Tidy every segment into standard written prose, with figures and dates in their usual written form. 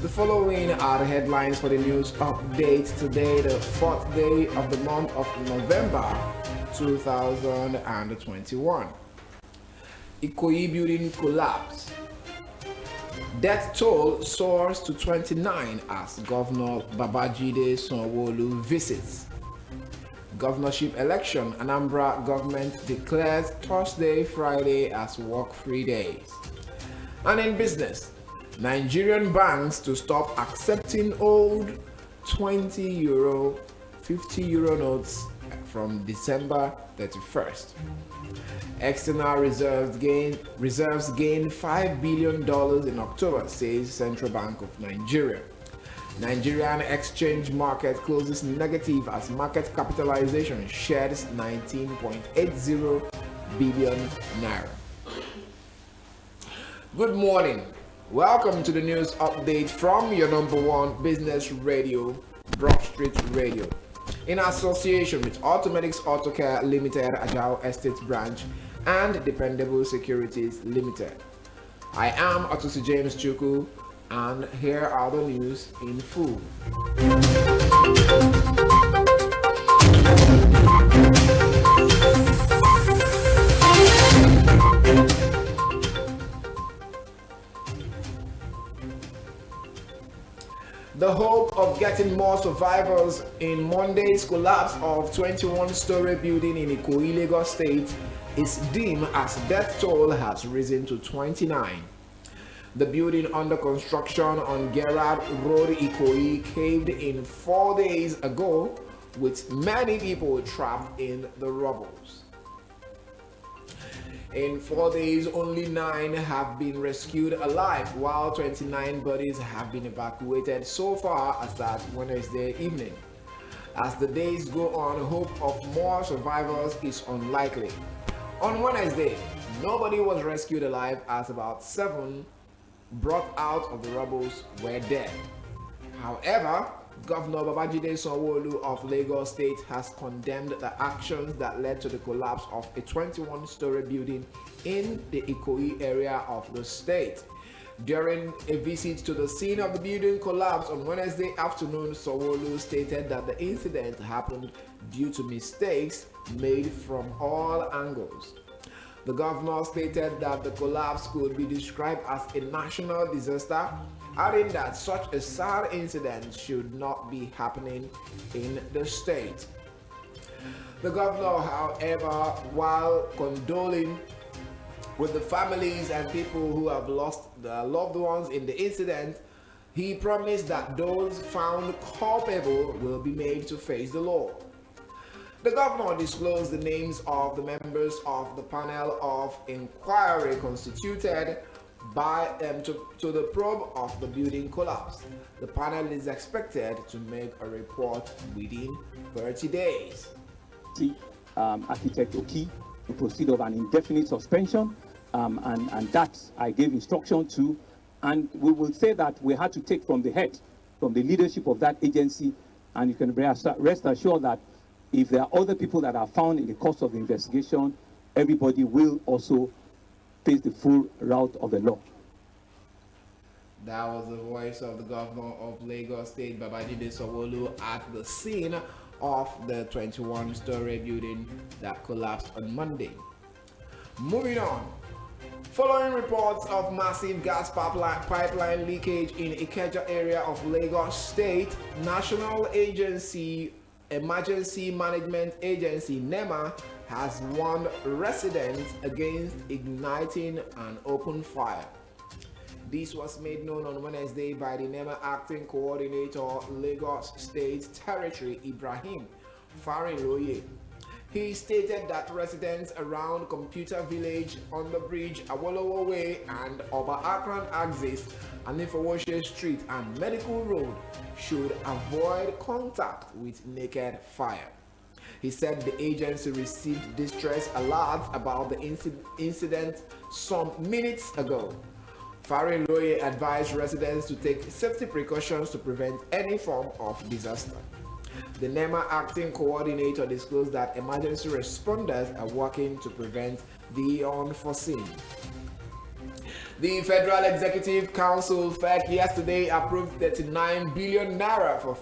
The following are the headlines for the news update today, the 4th day of the month of November 2021. Ikoyi building collapse. Death toll soars to 29 as Governor Babajide Sanwo-Olu visits. Governorship election, Anambra government declares Thursday, Friday as work-free days. And in business, Nigerian banks to stop accepting old 20 euro, 50 euro notes from December 31st. External reserves gain $5 billion in October, says Central Bank of Nigeria. Nigerian exchange market closes negative as market capitalization sheds 19.80 billion naira. Good morning. Welcome to the news update from your number one business radio, Broad Street Radio, in association with Automedics Autocare Limited, Ajao Estate Branch, and Dependable Securities Limited. I am Atusi James Chuku, and here are the news in full. The hope of getting more survivors in Monday's collapse of 21-story building in Ikoyi, Lagos State is dim as death toll has risen to 29. The building under construction on Gerard Road, Ikoyi, caved in 4 days ago, with many people trapped in the rubbles. In 4 days, only 9 have been rescued alive, while 29 bodies have been evacuated so far as that Wednesday evening. As the days go on, hope of more survivors is unlikely. On Wednesday, nobody was rescued alive as about 7 brought out of the rubbles were dead. However, Governor Babajide Sanwo-Olu of Lagos State has condemned the actions that led to the collapse of a 21-story building in the Ikoyi area of the state. During a visit to the scene of the building collapse on Wednesday afternoon, Sanwo-Olu stated that the incident happened due to mistakes made from all angles. The governor stated that the collapse could be described as a national disaster, adding that such a sad incident should not be happening in the state. The governor, however, while condoling with the families and people who have lost their loved ones in the incident, he promised that those found culpable will be made to face the law. The governor disclosed the names of the members of the panel of inquiry constituted by to the probe of the building collapse. The panel is expected to make a report within 30 days. Architect Oki to proceed of an indefinite suspension, and that I gave instruction to, and we will say that we had to take from the head, from the leadership of that agency, and you can rest assured that if there are other people that are found in the course of the investigation, everybody will also face the full route of the law. That was the voice of the governor of Lagos State, Babajide Sanwo-Olu, at the scene of the 21-story building that collapsed on Monday. Moving on. Following reports of massive gas pipeline leakage in Ikeja area of Lagos State, National Emergency Management Agency (NEMA) has warned residents against igniting an open fire. This was made known on Wednesday by the NEMA Acting Coordinator, Lagos State Territory, Ibrahim Farinloye. He stated that residents around Computer Village, on the bridge, Awolowo Way, and Oba Akran Axis, Anifowoshe Street, and Medical Road should avoid contact with naked fire. He said the agency received distress alerts about the incident some minutes ago. Farinloye advised residents to take safety precautions to prevent any form of disaster. The NEMA acting coordinator disclosed that emergency responders are working to prevent the unforeseen. The Federal Executive Council FEC yesterday approved 39 billion naira for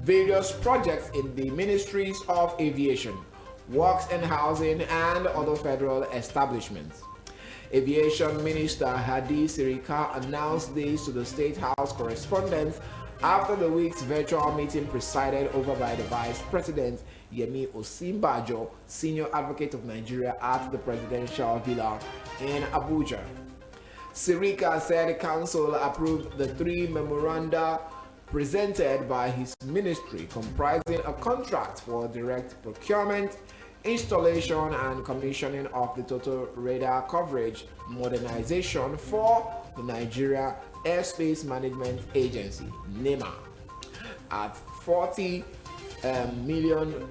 various projects in the Ministries of Aviation, Works and Housing and other federal establishments. Aviation Minister Hadi Sirika announced this to the State House correspondents after the week's virtual meeting presided over by the Vice President Yemi Osinbajo, Senior Advocate of Nigeria at the Presidential Villa in Abuja. Sirika said the council approved the 3 memoranda presented by his ministry, comprising a contract for direct procurement, installation and commissioning of the total radar coverage modernization for the Nigeria Airspace Management Agency, NEMA, at $40 million,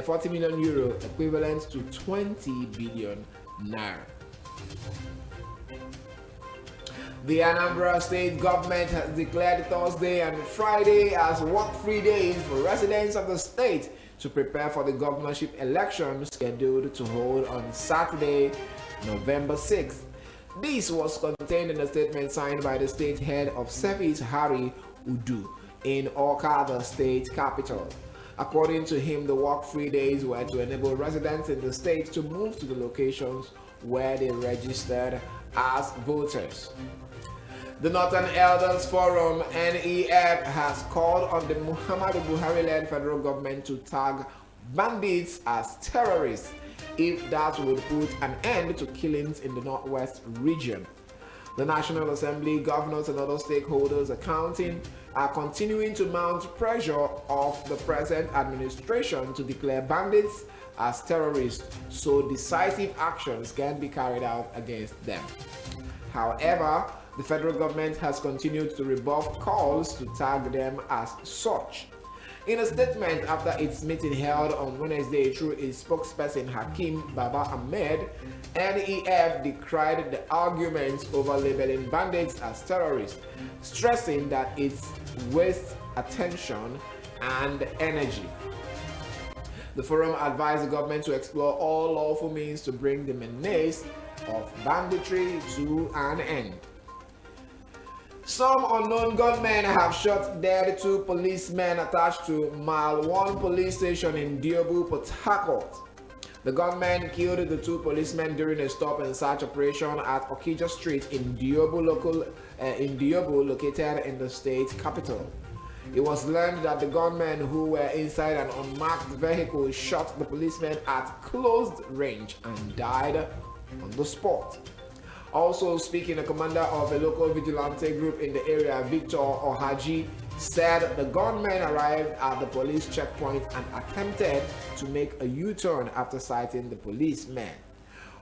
40 million euro, equivalent to 20 billion naira. The Anambra State government has declared Thursday and Friday as work-free days for residents of the state to prepare for the governorship election scheduled to hold on Saturday, November 6th. This was contained in a statement signed by the state head of service, Harry Udu, in Awka, the state capital. According to him, the work-free days were to enable residents in the state to move to the locations where they registered as voters. The Northern Elders Forum, NEF, has called on the Muhammadu Buhari-led federal government to tag bandits as terrorists if that would put an end to killings in the Northwest region. The National Assembly, governors and other stakeholders are continuing to mount pressure of the present administration to declare bandits as terrorists so decisive actions can be carried out against them. However, the federal government has continued to rebuff calls to tag them as such. In a statement after its meeting held on Wednesday through its spokesperson Hakim Baba Ahmed, NEF decried the arguments over labeling bandits as terrorists, stressing that it wastes attention and energy. The forum advised the government to explore all lawful means to bring the menace of banditry to an end. Some unknown gunmen have shot dead 2 policemen attached to Mile 1 police station in Diobu, Port Harcourt. The gunmen killed the 2 policemen during a stop and search operation at Okija Street in Diobu, located in the state capital. It was learned that the gunmen who were inside an unmarked vehicle shot the policemen at closed range and died on the spot. Also speaking, a commander of a local vigilante group in the area, Victor Ohaji, said the gunmen arrived at the police checkpoint and attempted to make a U-turn after sighting the policemen.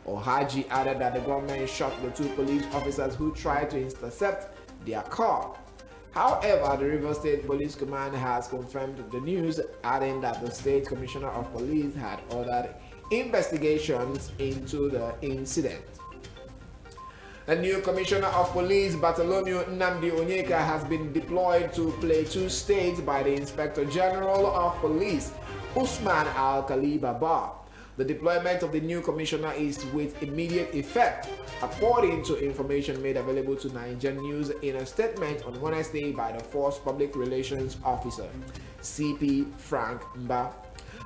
Ohaji added that the gunmen shot the 2 police officers who tried to intercept their car. However, the Rivers State Police Command has confirmed the news, adding that the State Commissioner of Police had ordered investigations into the incident. A new Commissioner of Police, Bartholomew Nnamdi Onyeka, has been deployed to Plateau State by the Inspector General of Police, Usman Al-Khali Baba. The deployment of the new commissioner is with immediate effect, according to information made available to Nigerian News in a statement on Wednesday by the Force Public Relations Officer, CP Frank Mba.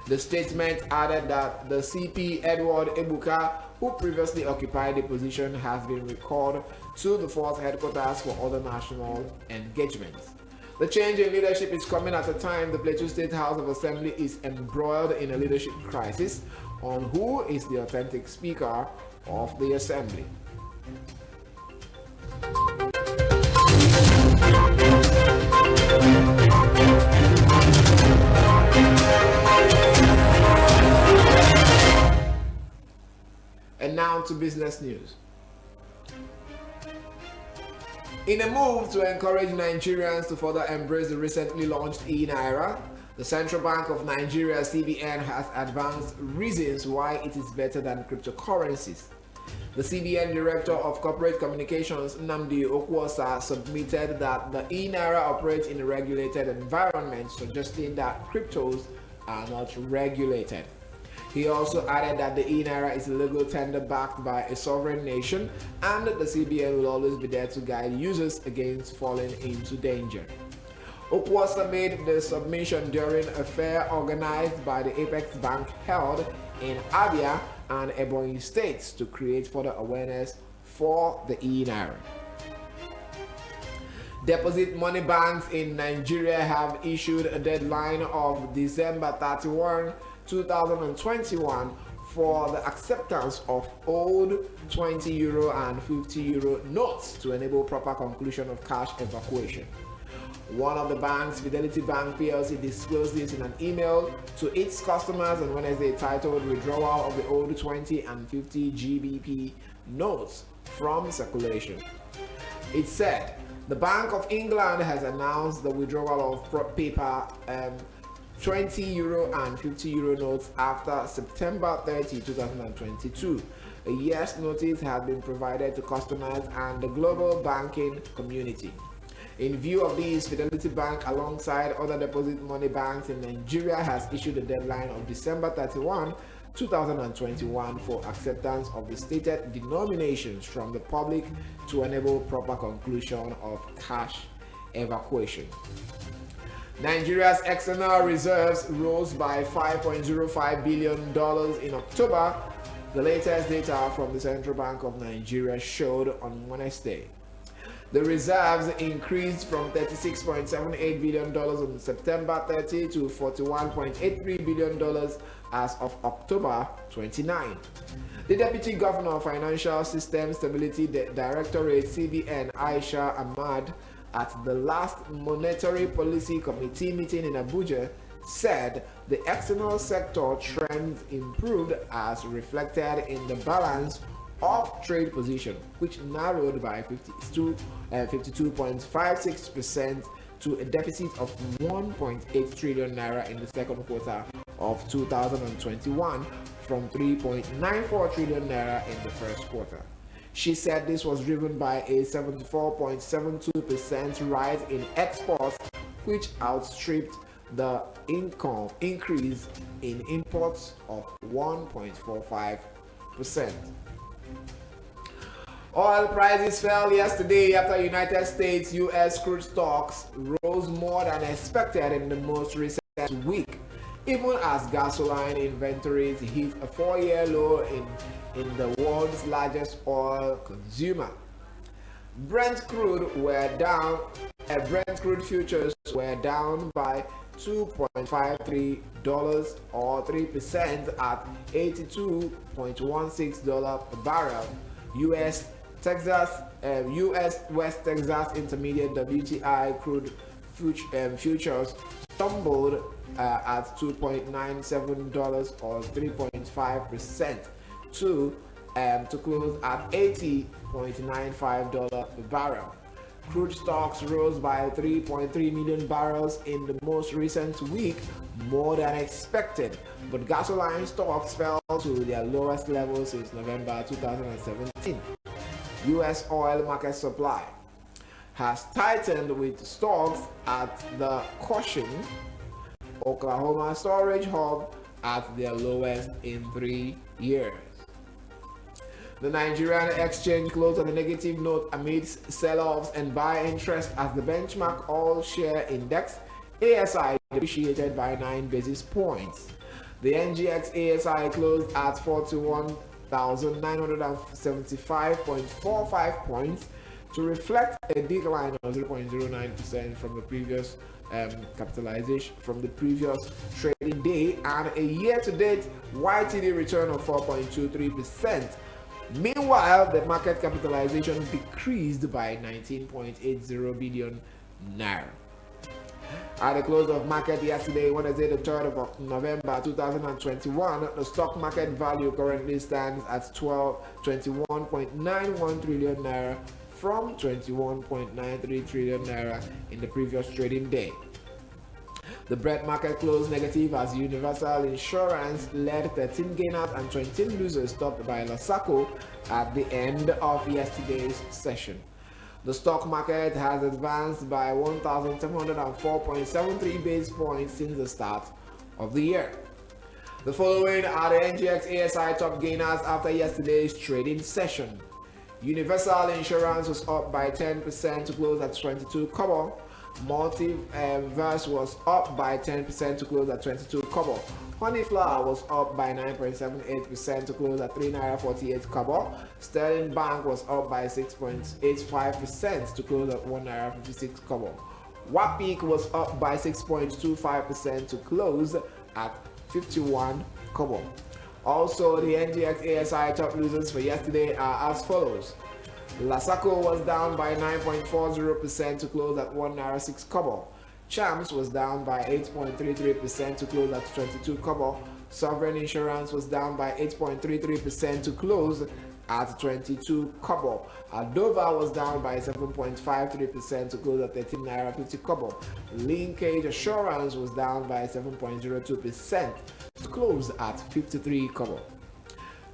The statement added that the CP Edward Ebuka, who previously occupied the position, has been recalled to the force headquarters for other national engagements. The change in leadership is coming at a time the Plateau State House of Assembly is embroiled in a leadership crisis on who is the authentic Speaker of the Assembly. And now to business news. In a move to encourage Nigerians to further embrace the recently launched e-Naira, the Central Bank of Nigeria, CBN, has advanced reasons why it is better than cryptocurrencies. The CBN Director of Corporate Communications, Nnamdi Okwuosa, submitted that the e-Naira operates in a regulated environment, suggesting that cryptos are not regulated. He also added that the e-naira is a legal tender backed by a sovereign nation and the CBN will always be there to guide users against falling into danger. Okwuosa made the submission during a fair organized by the Apex Bank held in Abia and Ebonyi states to create further awareness for the e-naira. Deposit money banks in Nigeria have issued a deadline of December 31, 2021 for the acceptance of old €20 and €50 notes to enable proper conclusion of cash evacuation. One of the banks, Fidelity Bank PLC, disclosed this in an email to its customers on Wednesday titled Withdrawal of the Old 20 and 50 GBP notes from circulation. It said, the Bank of England has announced the withdrawal of paper €20 and €50 notes after September 30, 2022. A year's notice has been provided to customers and the global banking community. In view of this, Fidelity Bank, alongside other deposit money banks in Nigeria, has issued a deadline of December 31, 2021 for acceptance of the stated denominations from the public to enable proper conclusion of cash evacuation. Nigeria's external reserves rose by $5.05 billion in October, the latest data from the Central Bank of Nigeria showed on Wednesday. The reserves increased from $36.78 billion on September 30 to $41.83 billion as of October 29. The Deputy Governor of Financial System Stability Directorate (CBN), Aisha Ahmad, at the last Monetary Policy Committee meeting in Abuja, said the external sector trends improved as reflected in the balance of trade position, which narrowed by 52.56% to a deficit of 1.8 trillion naira in the second quarter of 2021 from 3.94 trillion naira in the first quarter. She said this was driven by a 74.72% rise in exports, which outstripped the increase in imports of 1.45%. Oil prices fell yesterday after United States-US crude stocks rose more than expected in the most recent week, even as gasoline inventories hit a 4-year low in the world's largest oil consumer. Brent crude futures were down by $2.53 or 3% at $82.16 per barrel. US West Texas Intermediate WTI crude futures stumbled at $2.97 or 3.5% to close at $80.95 per barrel. Crude stocks rose by 3.3 million barrels in the most recent week, more than expected, but gasoline stocks fell to their lowest level since November 2017. U.S. oil market supply has tightened with stocks at the Cushing, Oklahoma storage hub at their lowest in 3 years. The Nigerian exchange closed on a negative note amidst sell-offs and buy interest as the benchmark all share index ASI depreciated by 9 basis points. The NGX ASI closed at 41,975.45 points to reflect a decline of 0.09% from the previous capitalization from the previous trading day and a year-to-date YTD return of 4.23%. Meanwhile, the market capitalization decreased by 19.80 billion naira. At the close of market yesterday, Wednesday, the 3rd of November 2021, the stock market value currently stands at 21.91 trillion naira from 21.93 trillion naira in the previous trading day. The Brent market closed negative as Universal Insurance led 13 gainers and 20 losers, topped by Lasaco at the end of yesterday's session. The stock market has advanced by 1,704.73 base points since the start of the year. The following are the NGX ASI top gainers after yesterday's trading session. Universal Insurance was up by 10% to close at 22 kobo. Multiverse was up by 10% to close at 22 kobo. Honeyflower was up by 9.78% to close at 3 naira 48 kobo. Sterling Bank was up by 6.85% to close at 1 naira 56 kobo. Wapik was up by 6.25% to close at 51 kobo. Also, the NGX ASI top losers for yesterday are as follows. Lasako was down by 9.40% to close at 1 naira 6 kobo. Champs was down by 8.33% to close at 22 kobo. Sovereign Insurance was down by 8.33% to close at 22 kobo. Adova was down by 7.53% to close at 13 naira 50 kobo. Linkage Assurance was down by 7.02% to close at 53 kobo.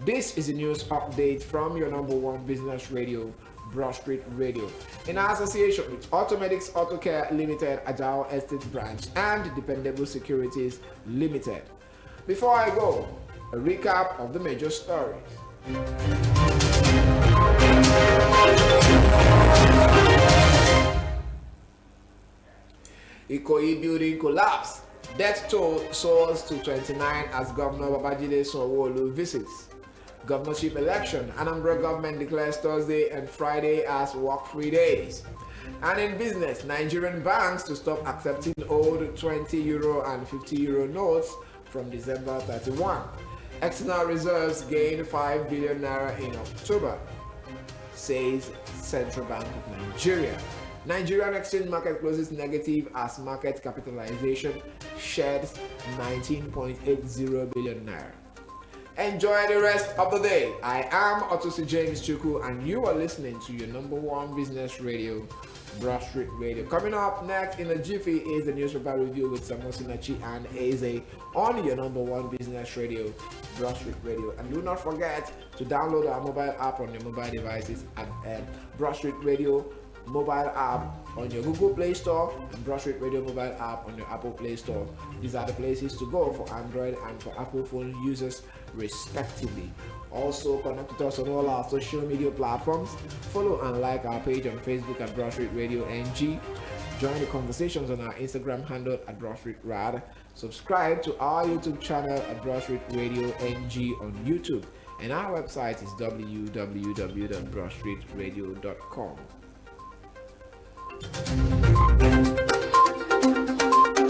This is a news update from your number one business radio, Broad Street Radio, in association with Automedics Auto Care Limited, Agile Estate Branch, and Dependable Securities Limited. Before I go, a recap of the major stories. Ikoyi building collapse. Death toll soars to 29 as Governor Babajide Sanwo-Olu visits. Governorship election. Anambra government declares Thursday and Friday as work-free days. And in business, Nigerian banks to stop accepting old €20 and €50 notes from December 31. External reserves gained 5 billion naira in October, says Central Bank of Nigeria. Nigerian exchange market closes negative as market capitalization sheds 19.80 billion naira. Enjoy the rest of the day. I am Otosi James Chuku, and you are listening to your number one business radio, Broad Street Radio. Coming up next in a jiffy is the newspaper review with Samosinachi and Eze on your number one business radio, Broad Street Radio. And do not forget to download our mobile app on your mobile devices at Broad Street Radio mobile app on your Google Play Store and Broad Street Radio mobile app on your Apple Play Store. These are the places to go for Android and for Apple phone users respectively. Also connect with us on all our social media platforms. Follow and like our page on Facebook at Broad Street Radio NG. Join the conversations on our Instagram handle at Broad Street Rad. Subscribe to our YouTube channel at Broad Street Radio NG on YouTube. And our website is www.broadstreetradio.com.